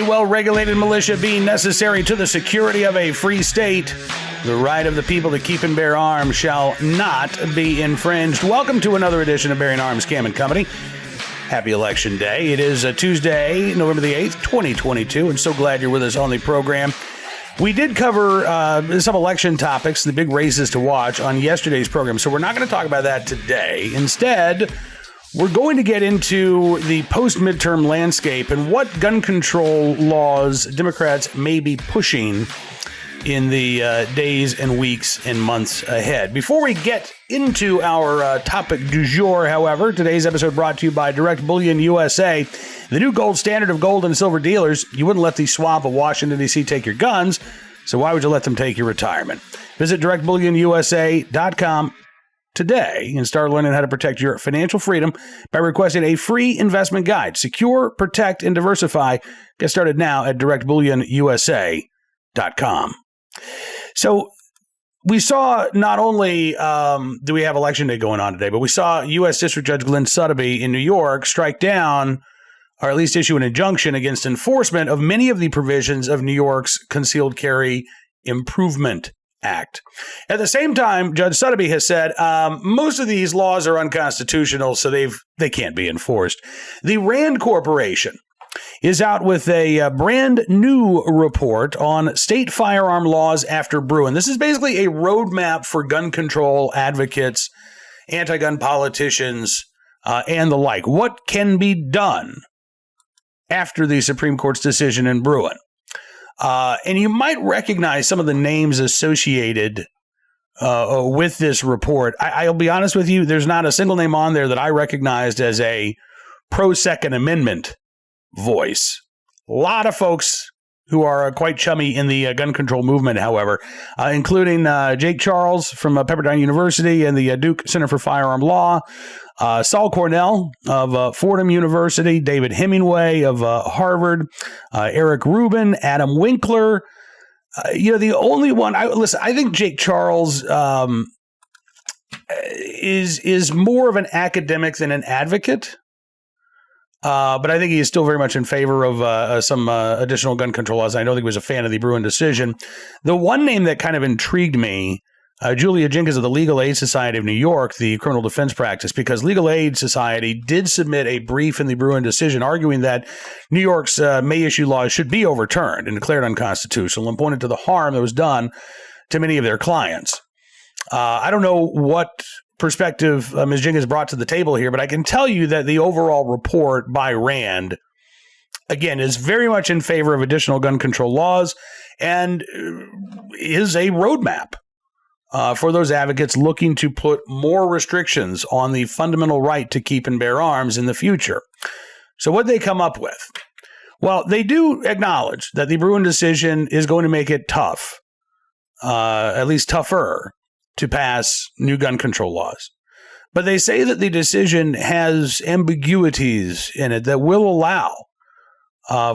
well-regulated militia being necessary to the security of a free state, the right of the people to keep and bear arms shall not be infringed. Welcome to another edition of Bearing Arms Cam & Company. Happy Election Day. It is Tuesday, November the 8th, 2022, and so glad you're with us on the program. We did cover some election topics, the big races to watch on yesterday's program, so we're not going to talk about that today. Instead, we're going to get into the post-midterm landscape and what gun control laws Democrats may be pushing in the days and weeks and months ahead. Before we get into our topic du jour, however, today's episode brought to you by Direct Bullion USA, the new gold standard of gold and silver dealers. You wouldn't let the swamp of Washington, D.C. take your guns, so why would you let them take your retirement? Visit directbullionusa.com today and start learning how to protect your financial freedom by requesting a free investment guide. Secure, protect, and diversify. Get started now at directbullionusa.com. So we saw not only do we have Election Day going on today, but we saw U.S. District Judge Glenn Sotheby in New York strike down, or at least issue an injunction against enforcement of many of the provisions of New York's Concealed Carry Improvement Act. At the same time, Judge Sotheby has said most of these laws are unconstitutional, so they can't be enforced. The RAND Corporation is out with a brand new report on state firearm laws after Bruen. This is basically a roadmap for gun control advocates, anti-gun politicians, and the like. What can be done after the Supreme Court's decision in Bruen? And you might recognize some of the names associated with this report. I'll be honest with you, there's not a single name on there that I recognized as a pro-Second Amendment voice. A lot of folks who are quite chummy in the gun control movement, however, including Jake Charles from Pepperdine University and the Duke Center for Firearm Law, Saul Cornell of Fordham University, David Hemingway of Harvard, Eric Rubin, Adam Winkler. The only one, I think Jake Charles is more of an academic than an advocate. But I think he is still very much in favor of some additional gun control laws. I don't think he was a fan of the Bruen decision. The one name that kind of intrigued me, Julia Jenkins of the Legal Aid Society of New York, the criminal defense practice, because Legal Aid Society did submit a brief in the Bruen decision arguing that New York's May issue laws should be overturned and declared unconstitutional, and pointed to the harm that was done to many of their clients. I don't know what perspective Ms. Jenkins brought to the table here, but I can tell you that the overall report by RAND, again, is very much in favor of additional gun control laws and is a roadmap for those advocates looking to put more restrictions on the fundamental right to keep and bear arms in the future. So what they come up with? Well, they do acknowledge that the Bruen decision is going to make it tough, at least tougher, to pass new gun control laws. But they say that the decision has ambiguities in it that will allow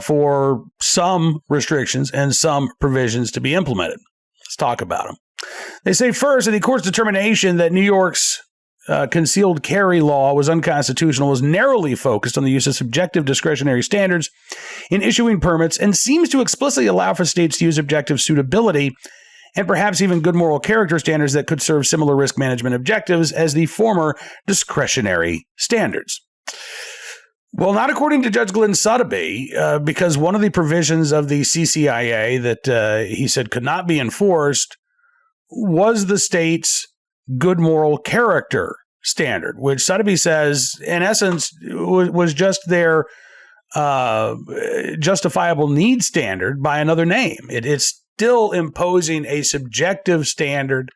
for some restrictions and some provisions to be implemented. Let's talk about them. They say first that the court's determination that New York's concealed carry law was unconstitutional was narrowly focused on the use of subjective discretionary standards in issuing permits and seems to explicitly allow for states to use objective suitability and perhaps even good moral character standards that could serve similar risk management objectives as the former discretionary standards. Well, not according to Judge Glenn Sotheby, because one of the provisions of the CCIA that he said could not be enforced was the state's good moral character standard, which Sotheby says, in essence, was just their justifiable need standard by another name. It's still imposing a subjective standard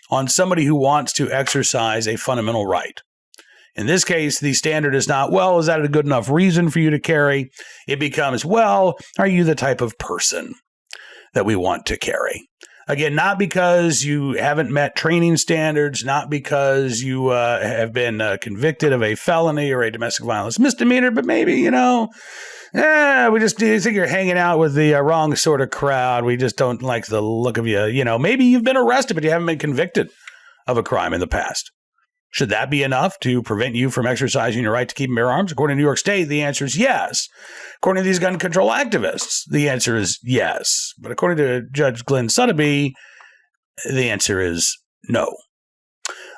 on somebody who wants to exercise a fundamental right. In this case, the standard is not, well, is that a good enough reason for you to carry? It becomes, well, are you the type of person that we want to carry? Again, not because you haven't met training standards, not because you have been convicted of a felony or a domestic violence misdemeanor, but maybe, we just think you're hanging out with the wrong sort of crowd. We just don't like the look of you. Maybe you've been arrested, but you haven't been convicted of a crime in the past. Should that be enough to prevent you from exercising your right to keep and bear arms? According to New York State, the answer is yes. According to these gun control activists, the answer is yes. But according to Judge Glenn Sotheby, the answer is no.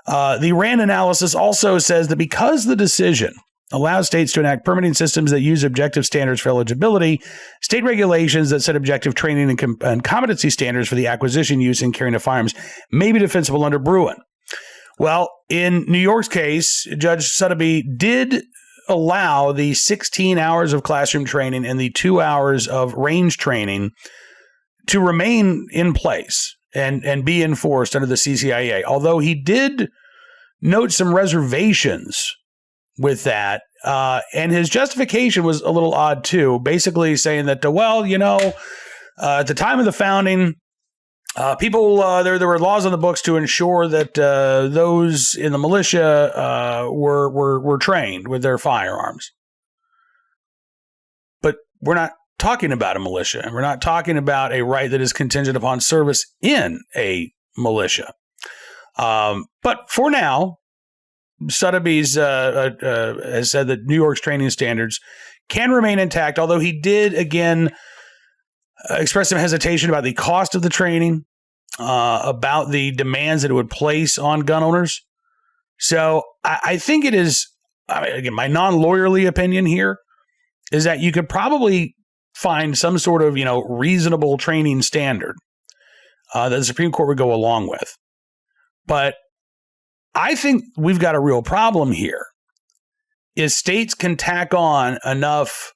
The RAND analysis also says that because the decision allows states to enact permitting systems that use objective standards for eligibility, state regulations that set objective training and competency standards for the acquisition, use, and carrying of firearms may be defensible under Bruen. Well, in New York's case, Judge Sotheby did allow the 16 hours of classroom training and the 2 hours of range training to remain in place and be enforced under the CCIA, although he did note some reservations with that. And his justification was a little odd, too, basically saying that, at the time of the founding, people, there were laws on the books to ensure that those in the militia were trained with their firearms. But we're not talking about a militia, and we're not talking about a right that is contingent upon service in a militia. But for now, Sotheby's has said that New York's training standards can remain intact, although he did, again, express some hesitation about the cost of the training, about the demands that it would place on gun owners. So I think it is, again, my non-lawyerly opinion here is that you could probably find some sort of, reasonable training standard that the Supreme Court would go along with. But I think we've got a real problem here, is states can tack on enough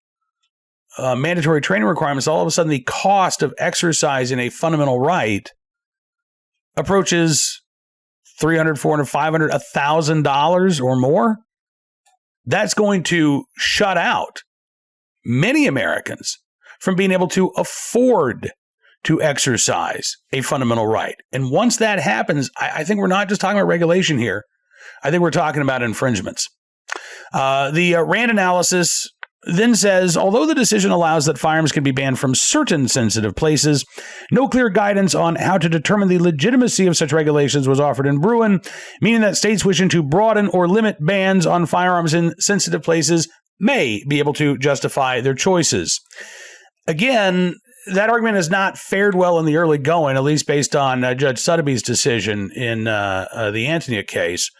mandatory training requirements, all of a sudden the cost of exercising a fundamental right approaches $300, $400, $500, $1,000 or more. That's going to shut out many Americans from being able to afford to exercise a fundamental right. And once that happens, I think we're not just talking about regulation here. I think we're talking about infringements. The RAND analysis then says, although the decision allows that firearms can be banned from certain sensitive places, no clear guidance on how to determine the legitimacy of such regulations was offered in Bruen, meaning that states wishing to broaden or limit bans on firearms in sensitive places may be able to justify their choices. Again, that argument has not fared well in the early going, at least based on Judge Sotheby's decision in the Antonia case.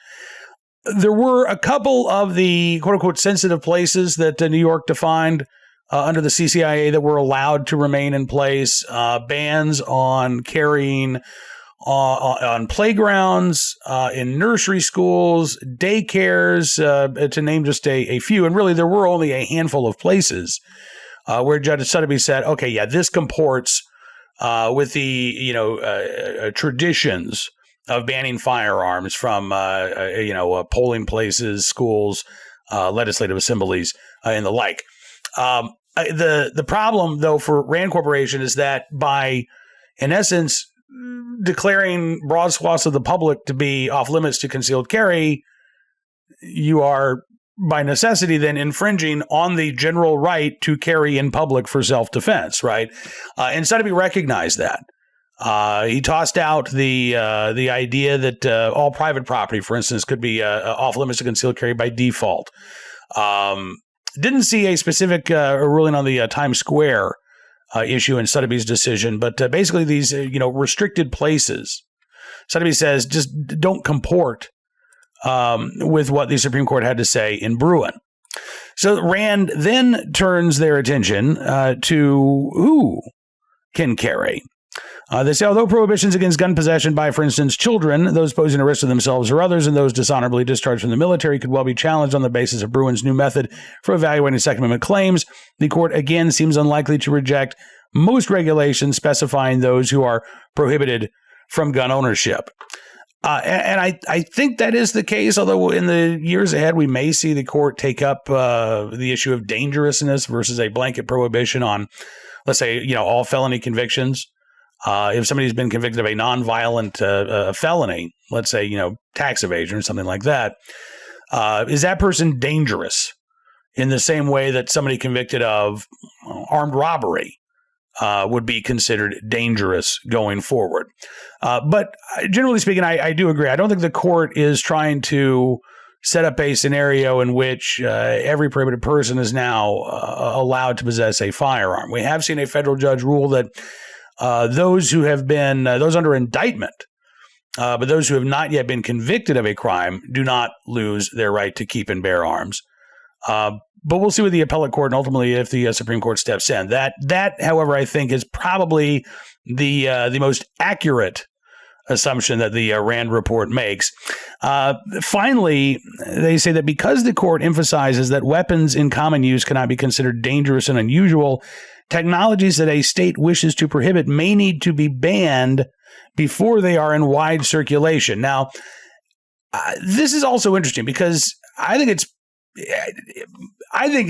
There were a couple of the quote-unquote sensitive places that New York defined under the CCIA that were allowed to remain in place. Bans on carrying on playgrounds, in nursery schools, daycares, to name just a few. And really, there were only a handful of places where Judge Sotheby said, okay, yeah, this comports with the traditions of banning firearms from polling places, schools, legislative assemblies, and the like. The problem, though, for RAND Corporation is that by, in essence, declaring broad swaths of the public to be off limits to concealed carry, you are by necessity then infringing on the general right to carry in public for self-defense, right? And Sotheby recognized that. He tossed out the idea that all private property, for instance, could be off limits to concealed carry by default. Didn't see a specific ruling on the Times Square issue in Sotheby's decision, but basically these restricted places, Sotheby says, just don't comport with what the Supreme Court had to say in Bruen. So RAND then turns their attention to who can carry. They say, although prohibitions against gun possession by, for instance, children, those posing a risk to themselves or others, and those dishonorably discharged from the military could well be challenged on the basis of Bruen's new method for evaluating Second Amendment claims, the court again seems unlikely to reject most regulations specifying those who are prohibited from gun ownership. And I think that is the case, although in the years ahead, we may see the court take up the issue of dangerousness versus a blanket prohibition on, let's say, all felony convictions. If somebody's been convicted of a nonviolent felony, let's say, tax evasion or something like that, is that person dangerous in the same way that somebody convicted of armed robbery would be considered dangerous going forward? But generally speaking, I do agree. I don't think the court is trying to set up a scenario in which every prohibited person is now allowed to possess a firearm. We have seen a federal judge rule that those who have been, those under indictment, but those who have not yet been convicted of a crime do not lose their right to keep and bear arms. But we'll see with the appellate court and ultimately if the Supreme Court steps in. That, however, I think is probably the most accurate assumption that the RAND report makes. Finally, they say that because the court emphasizes that weapons in common use cannot be considered dangerous and unusual, technologies that a state wishes to prohibit may need to be banned before they are in wide circulation. Now, this is also interesting because I think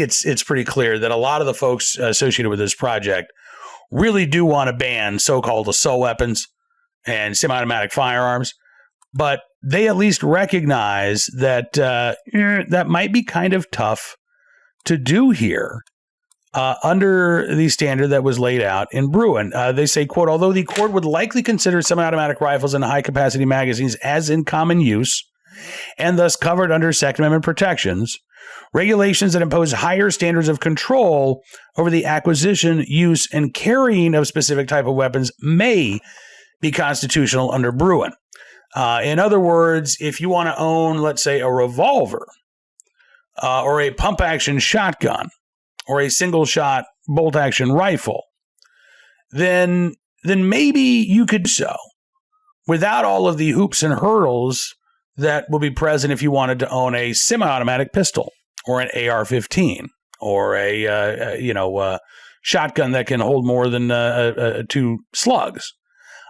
it's pretty clear that a lot of the folks associated with this project really do want to ban so-called assault weapons and semi-automatic firearms, but they at least recognize that that might be kind of tough to do here under the standard that was laid out in Bruen. They say, quote, although the court would likely consider semi-automatic rifles and high-capacity magazines as in common use and thus covered under Second Amendment protections, regulations that impose higher standards of control over the acquisition, use, and carrying of specific type of weapons may be constitutional under Bruen. In other words, if you want to own, let's say, a revolver or a pump-action shotgun or a single-shot bolt-action rifle, then maybe you could do so without all of the hoops and hurdles that will be present if you wanted to own a semi-automatic pistol or an AR-15 or a shotgun that can hold more than 2 slugs.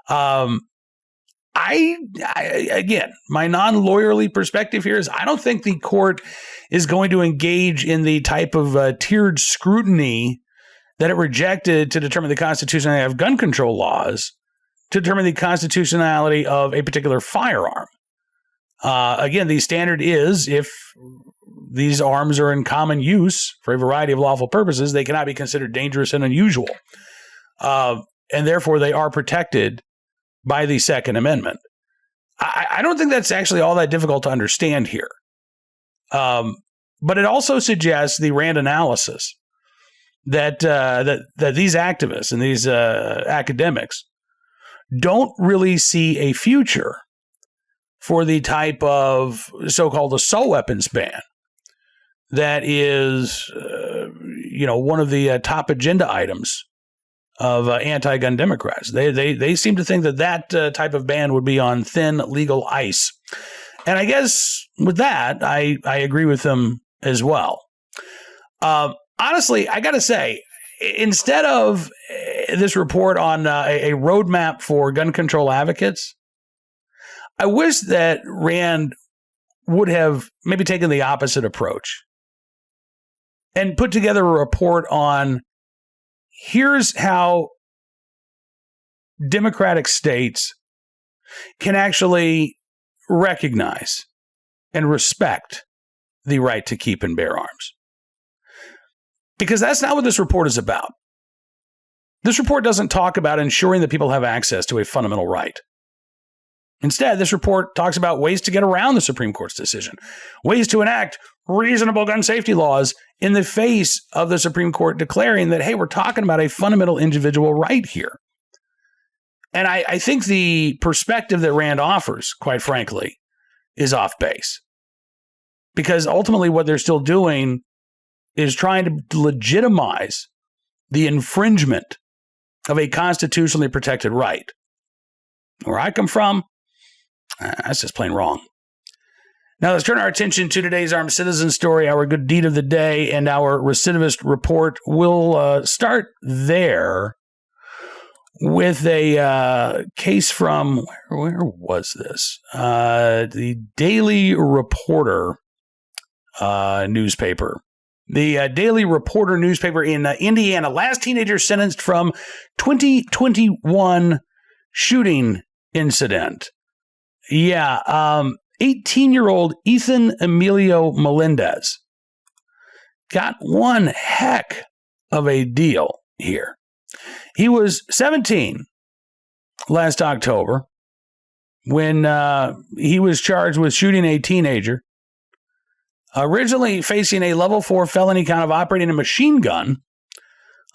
Again, my non-lawyerly perspective here is I don't think the court is going to engage in the type of tiered scrutiny that it rejected to determine the constitutionality of gun control laws to determine the constitutionality of a particular firearm. Again, the standard is if these arms are in common use for a variety of lawful purposes, they cannot be considered dangerous and unusual. And therefore, they are protected by the Second Amendment. I don't think that's actually all that difficult to understand here. But it also suggests the RAND analysis that these activists and these academics don't really see a future for the type of so-called assault weapons ban that is, one of the top agenda items of anti-gun Democrats. They seem to think that type of ban would be on thin legal ice. And I guess with that, I agree with them as well. Honestly, I got to say, instead of this report on a roadmap for gun control advocates, I wish that RAND would have maybe taken the opposite approach and put together a report on here's how democratic states can actually recognize and respect the right to keep and bear arms. Because that's not what this report is about. This report doesn't talk about ensuring that people have access to a fundamental right. Instead, this report talks about ways to get around the Supreme Court's decision, ways to enact reasonable gun safety laws in the face of the Supreme Court declaring that, hey, we're talking about a fundamental individual right here. And I think the perspective that RAND offers, quite frankly, is off base. Because ultimately what they're still doing is trying to legitimize the infringement of a constitutionally protected right. Where I come from, that's just plain wrong. Now let's turn our attention to today's Armed Citizen story, our good deed of the day, and our recidivist report. We'll start there with a case from, where was this? The Daily Reporter newspaper. The Daily Reporter newspaper in Indiana. Last teenager sentenced from 2021 shooting incident. Yeah, 18-year-old Ethan Emilio Melendez got one heck of a deal here. He was 17 last October when he was charged with shooting a teenager, originally facing a level 4 felony count of operating a machine gun,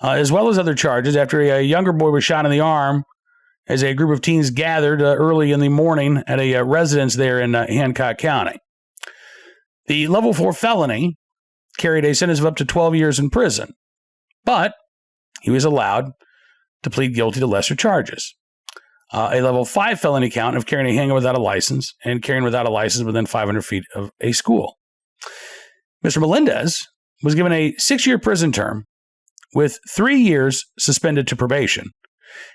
as well as other charges after a younger boy was shot in the arm as a group of teens gathered early in the morning at a residence there in Hancock County. The level 4 felony carried a sentence of up to 12 years in prison, but he was allowed to plead guilty to lesser charges. A level 5 felony count of carrying a handgun without a license and carrying without a license within 500 feet of a school. Mr. Melendez was given a 6-year prison term with 3 years suspended to probation.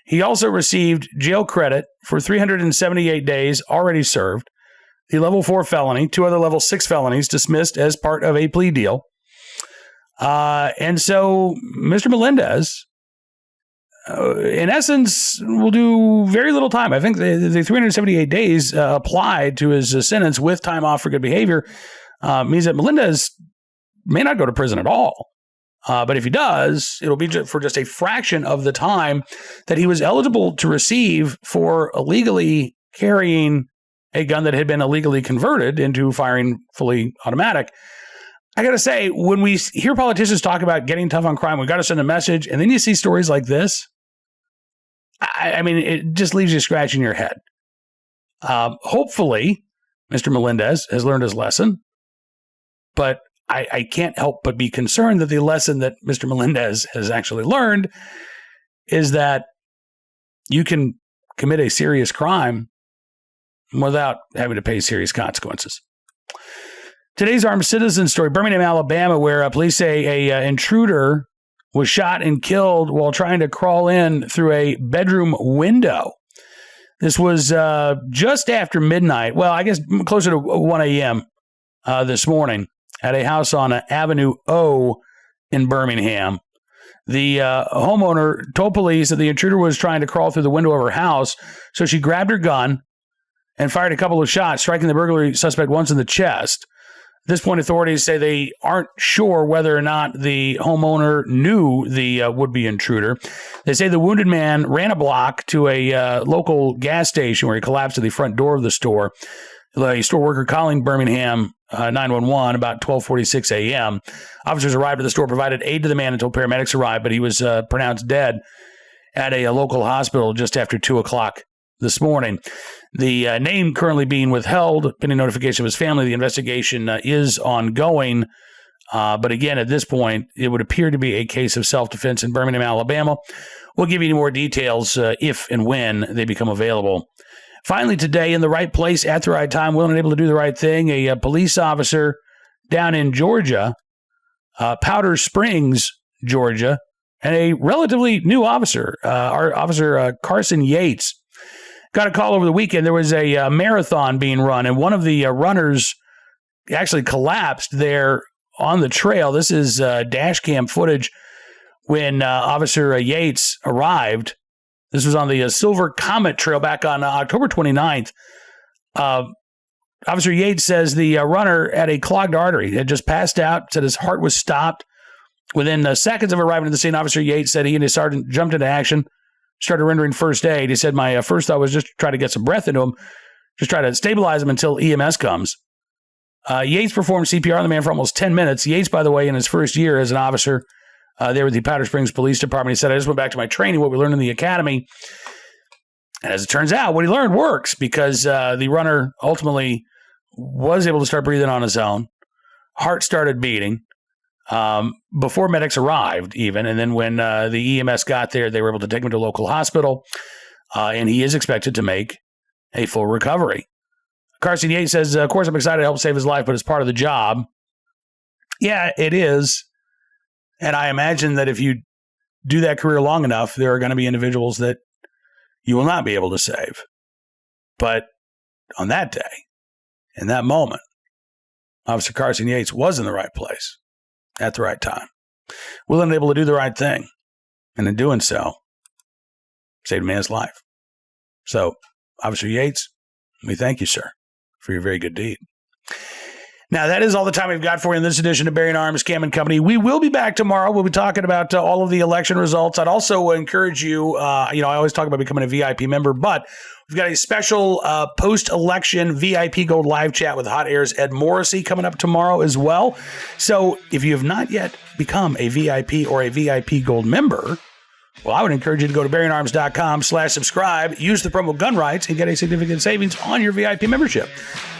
He also received jail credit for 378 days already served, the level 4 felony, 2 other level 6 felonies dismissed as part of a plea deal. And so Mr. Melendez, in essence, will do very little time. I think the 378 days applied to his sentence with time off for good behavior means that Melendez may not go to prison at all. But if he does, it'll be for just a fraction of the time that he was eligible to receive for illegally carrying a gun that had been illegally converted into firing fully automatic. I got to say, when we hear politicians talk about getting tough on crime, we've got to send a message. And then you see stories like this. I mean, it just leaves you scratching your head. Hopefully, Mr. Melendez has learned his lesson. But I can't help but be concerned that the lesson that Mr. Melendez has actually learned is that you can commit a serious crime without having to pay serious consequences. Today's armed citizen story, Birmingham, Alabama, where police say a intruder was shot and killed while trying to crawl in through a bedroom window. This was just after midnight. Well, I guess closer to 1 a.m. This morning at a house on Avenue O in Birmingham. The homeowner told police that the intruder was trying to crawl through the window of her house, so she grabbed her gun and fired a couple of shots, striking the burglary suspect once in the chest. At this point, authorities say they aren't sure whether or not the homeowner knew the would-be intruder. They say the wounded man ran a block to a local gas station where he collapsed at the front door of the store. A store worker calling Birmingham 911 about 12:46 a.m. Officers arrived at the store, provided aid to the man until paramedics arrived, but he was pronounced dead at a local hospital just after 2 o'clock this morning. The name currently being withheld, pending notification of his family. The investigation is ongoing. But again, at this point, it would appear to be a case of self-defense in Birmingham, Alabama. We'll give you any more details if and when they become available. Finally, today, in the right place at the right time, willing and able to do the right thing, a police officer down in Georgia, Powder Springs, Georgia, and a relatively new officer, our officer Carson Yates, got a call over the weekend. There was a marathon being run, and one of the runners actually collapsed there on the trail. This is dash cam footage when Officer Yates arrived. This was on the Silver Comet Trail back on October 29th. Officer Yates says the runner had a clogged artery, had just passed out, said his heart was stopped. Within seconds of arriving at the scene, Officer Yates said he and his sergeant jumped into action, started rendering first aid. He said, my first thought was just to try to get some breath into him, just try to stabilize him until EMS comes. Yates performed CPR on the man for almost 10 minutes. Yates, by the way, in his first year as an officer there with the Powder Springs Police Department, he said, I just went back to my training, what we learned in the academy. And as it turns out, what he learned works because the runner ultimately was able to start breathing on his own. Heart started beating before medics arrived even. And then when the EMS got there, they were able to take him to a local hospital. And he is expected to make a full recovery. Carson Yates says, of course, I'm excited to help save his life, but it's part of the job. Yeah, it is. And I imagine that if you do that career long enough, there are going to be individuals that you will not be able to save. But on that day, in that moment, Officer Carson Yates was in the right place at the right time, willing and able to do the right thing. And in doing so, saved a man's life. So, Officer Yates, we thank you, sir, for your very good deed. Now, that is all the time we've got for you in this edition of Bearing Arms, Cam and Company. We will be back tomorrow. We'll be talking about all of the election results. I'd also encourage you, I always talk about becoming a VIP member, but We've got a special post-election VIP Gold live chat with Hot Air's Ed Morrissey coming up tomorrow as well. So if you have not yet become a VIP or a VIP Gold member, well, I would encourage you to go to BarryandArms.com/subscribe, use the promo Gun Rights, and get a significant savings on your VIP membership.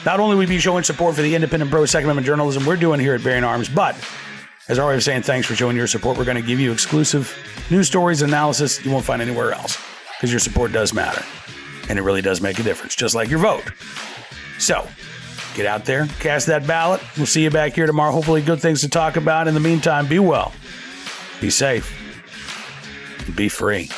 Not only will we be showing support for the independent pro-Second Amendment journalism we're doing here at Barry and Arms, but as always saying, thanks for showing your support. We're going to give you exclusive news stories, analysis you won't find anywhere else, because your support does matter. And it really does make a difference, just like your vote. So, get out there, cast that ballot. We'll see you back here tomorrow. Hopefully good things to talk about. In the meantime, be well, be safe, and be free.